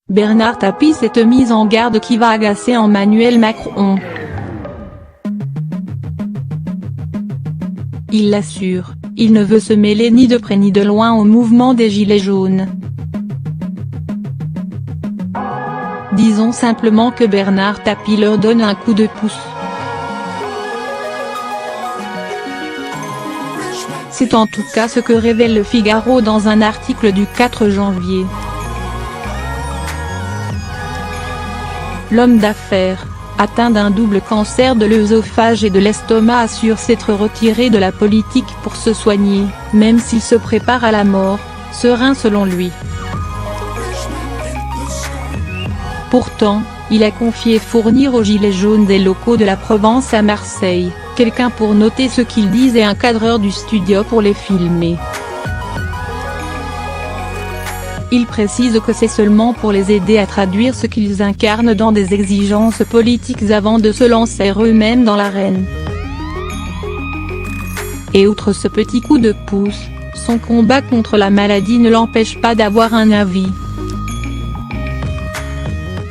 Bernard Tapie, cette mise en garde qui va agacer Emmanuel Macron. Il l'assure, il ne veut se mêler ni de près ni de loin au mouvement des Gilets jaunes. Disons simplement que Bernard Tapie leur donne un coup de pouce. C'est en tout cas ce que révèle Le Figaro dans un article du 4 janvier. L'homme d'affaires, atteint d'un double cancer de l'œsophage et de l'estomac, assure s'être retiré de la politique pour se soigner, même s'il se prépare à la mort, serein selon lui. Pourtant, il a confié fournir aux Gilets jaunes des locaux de la Provence à Marseille, quelqu'un pour noter ce qu'ils disent et un cadreur du studio pour les filmer. Il précise que c'est seulement pour les aider à traduire ce qu'ils incarnent dans des exigences politiques avant de se lancer eux-mêmes dans l'arène. Et outre ce petit coup de pouce, son combat contre la maladie ne l'empêche pas d'avoir un avis.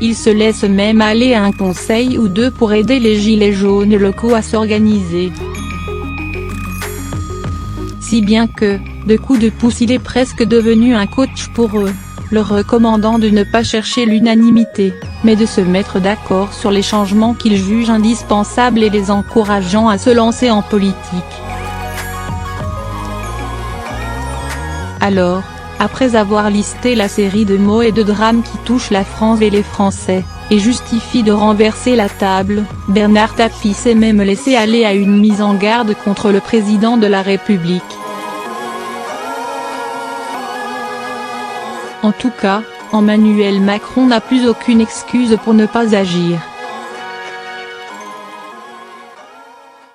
Il se laisse même aller à un conseil ou deux pour aider les Gilets jaunes locaux à s'organiser. Si bien que, de coup de pouce, il est presque devenu un coach pour eux, leur recommandant de ne pas chercher l'unanimité, mais de se mettre d'accord sur les changements qu'ils jugent indispensables et les encourageant à se lancer en politique. Alors, après avoir listé la série de maux et de drames qui touchent la France et les Français, et justifie de renverser la table, Bernard Tapie s'est même laissé aller à une mise en garde contre le président de la République. En tout cas, Emmanuel Macron n'a plus aucune excuse pour ne pas agir.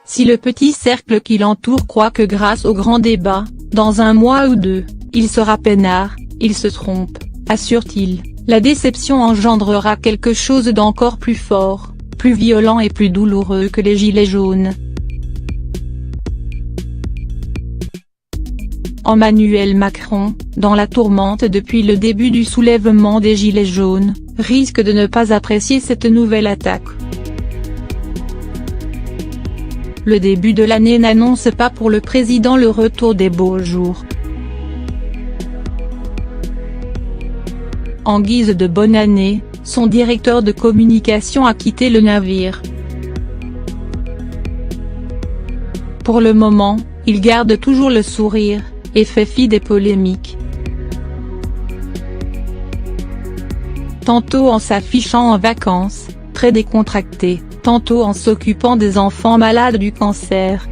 Si le petit cercle qui l'entoure croit que grâce au grand débat, dans un mois ou deux, il sera peinard, il se trompe, assure-t-il. La déception engendrera quelque chose d'encore plus fort, plus violent et plus douloureux que les Gilets jaunes. Emmanuel Macron, dans la tourmente depuis le début du soulèvement des Gilets jaunes, risque de ne pas apprécier cette nouvelle attaque. Le début de l'année n'annonce pas pour le président le retour des beaux jours. En guise de bonne année, son directeur de communication a quitté le navire. Pour le moment, il garde toujours le sourire, et fait fi des polémiques. Tantôt en s'affichant en vacances, très décontracté, tantôt en s'occupant des enfants malades du cancer.